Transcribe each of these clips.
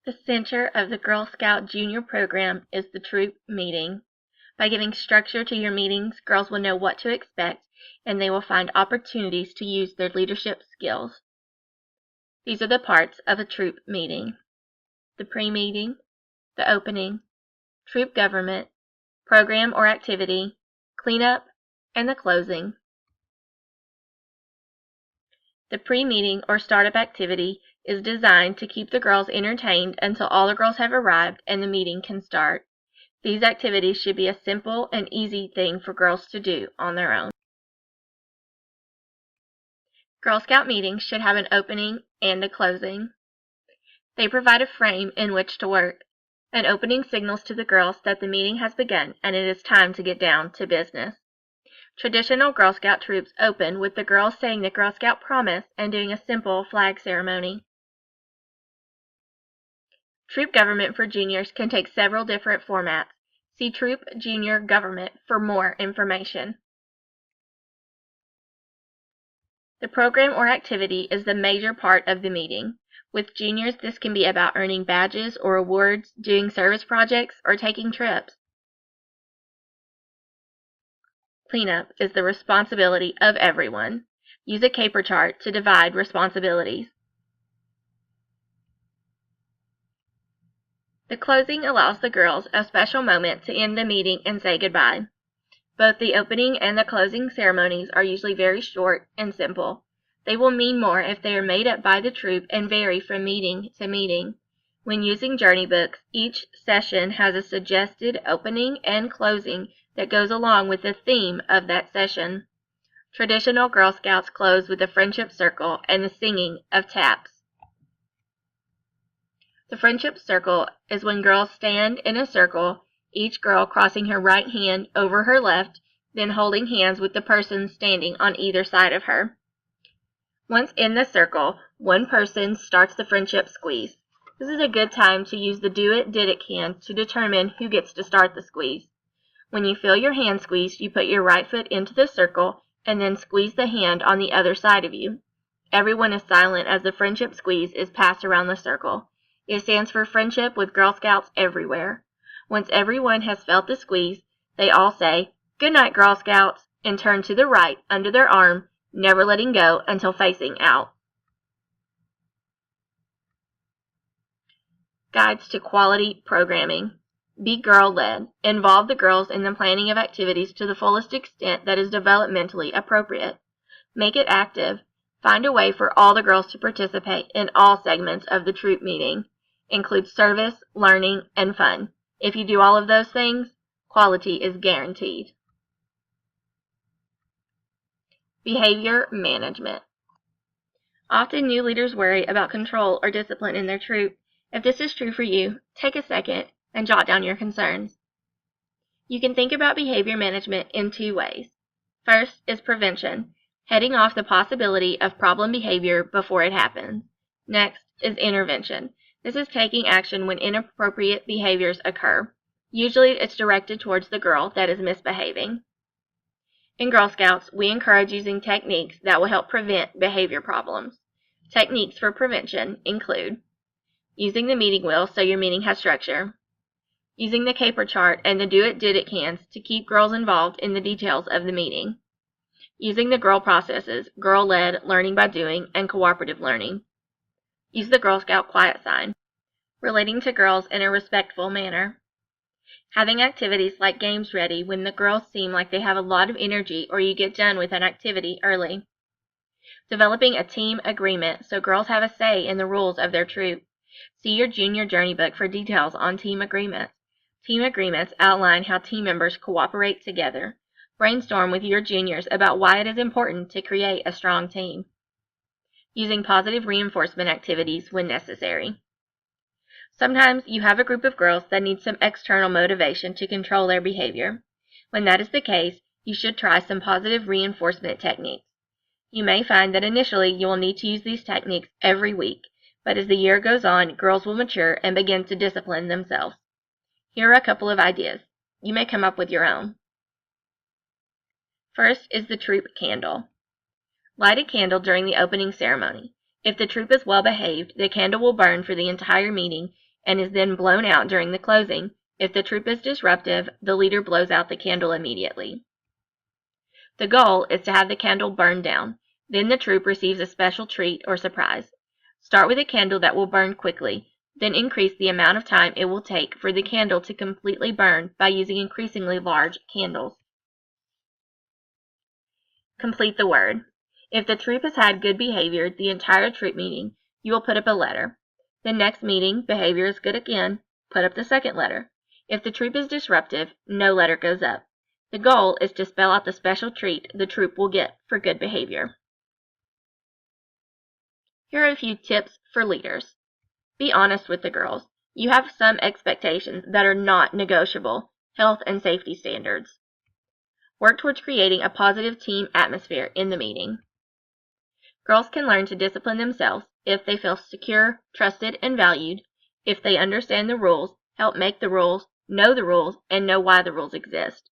The center of the Girl Scout Junior program is the troop meeting. By giving structure to your meetings, girls will know what to expect, and they will find opportunities to use their leadership skills. These are the parts of a troop meeting: the pre-meeting, the opening, troop government, program or activity, cleanup, and the closing. The pre-meeting or startup activity is designed to keep the girls entertained until all the girls have arrived and the meeting can start. These activities should be a simple and easy thing for girls to do on their own. Girl Scout meetings should have an opening and a closing. They provide a frame in which to work. An opening signals to the girls that the meeting has begun and it is time to get down to business. Traditional Girl Scout troops open with the girls saying the Girl Scout promise and doing a simple flag ceremony. Troop government for juniors can take several different formats. See Troop Junior Government for more information. The program or activity is the major part of the meeting. With juniors, this can be about earning badges or awards, doing service projects, or taking trips. Cleanup is the responsibility of everyone. Use a caper chart to divide responsibilities. The closing allows the girls a special moment to end the meeting and say goodbye. Both the opening and the closing ceremonies are usually very short and simple. They will mean more if they are made up by the troop and vary from meeting to meeting. When using journey books, each session has a suggested opening and closing that goes along with the theme of that session. Traditional Girl Scouts close with a friendship circle and the singing of taps. The friendship circle is when girls stand in a circle, each girl crossing her right hand over her left, then holding hands with the person standing on either side of her. Once in the circle, one person starts the friendship squeeze. This is a good time to use the Do It, Did It can to determine who gets to start the squeeze. When you feel your hand squeezed, you put your right foot into the circle and then squeeze the hand on the other side of you. Everyone is silent as the friendship squeeze is passed around the circle. It stands for friendship with Girl Scouts everywhere. Once everyone has felt the squeeze, they all say, "Good night, Girl Scouts," and turn to the right under their arm, never letting go until facing out. Guides to quality programming. Be girl-led. Involve the girls in the planning of activities to the fullest extent that is developmentally appropriate. Make it active. Find a way for all the girls to participate in all segments of the troop meeting. Include service, learning, and fun. If you do all of those things, quality is guaranteed. Behavior management. Often new leaders worry about control or discipline in their troop. If this is true for you, take a second and jot down your concerns. You can think about behavior management in two ways. First is prevention, heading off the possibility of problem behavior before it happens. Next is intervention. This is taking action when inappropriate behaviors occur. Usually it's directed towards the girl that is misbehaving. In Girl Scouts, we encourage using techniques that will help prevent behavior problems. Techniques for prevention include using the meeting wheel so your meeting has structure, using the caper chart and the Do It, Did It cans to keep girls involved in the details of the meeting, using the girl processes, girl-led, learning by doing, and cooperative learning. Use the Girl Scout quiet sign, relating to girls in a respectful manner, having activities like games ready when the girls seem like they have a lot of energy or you get done with an activity early, developing a team agreement so girls have a say in the rules of their troop. See your junior journey book for details on team agreements. Team agreements outline how team members cooperate together. Brainstorm with your juniors about why it is important to create a strong team. Using positive reinforcement activities when necessary. Sometimes you have a group of girls that need some external motivation to control their behavior. When that is the case, you should try some positive reinforcement techniques. You may find that initially you will need to use these techniques every week, but as the year goes on, girls will mature and begin to discipline themselves. Here are a couple of ideas. You may come up with your own. First is the troop candle. Light a candle during the opening ceremony. If the troop is well behaved, the candle will burn for the entire meeting and is then blown out during the closing. If the troop is disruptive, the leader blows out the candle immediately. The goal is to have the candle burn down. Then the troop receives a special treat or surprise. Start with a candle that will burn quickly, then increase the amount of time it will take for the candle to completely burn by using increasingly large candles. Complete the word. If the troop has had good behavior the entire troop meeting, you will put up a letter. The next meeting, behavior is good again, put up the second letter. If the troop is disruptive, no letter goes up. The goal is to spell out the special treat the troop will get for good behavior. Here are a few tips for leaders. Be honest with the girls. You have some expectations that are not negotiable, health and safety standards. Work towards creating a positive team atmosphere in the meeting. Girls can learn to discipline themselves if they feel secure, trusted, and valued. If they understand the rules, help make the rules, and know why the rules exist.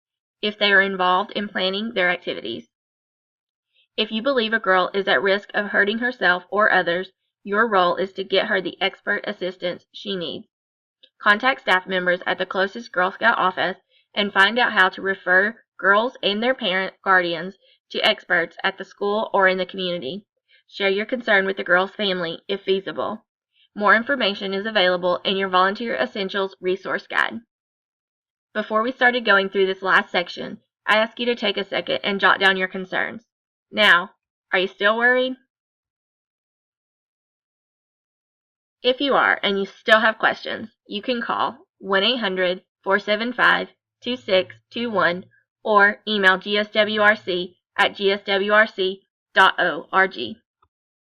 If they are involved in planning their activities. If you believe a girl is at risk of hurting herself or others, your role is to get her the expert assistance she needs. Contact staff members at the closest Girl Scout office and find out how to refer girls and their guardians to experts at the school or in the community. Share your concern with the girl's family if feasible. More information is available in your Volunteer Essentials resource guide. Before we started going through this last section, I ask you to take a second and jot down your concerns. Now, are you still worried? If you are and you still have questions, you can call 1-800-475-2621 or email gswrc@gswrc.org.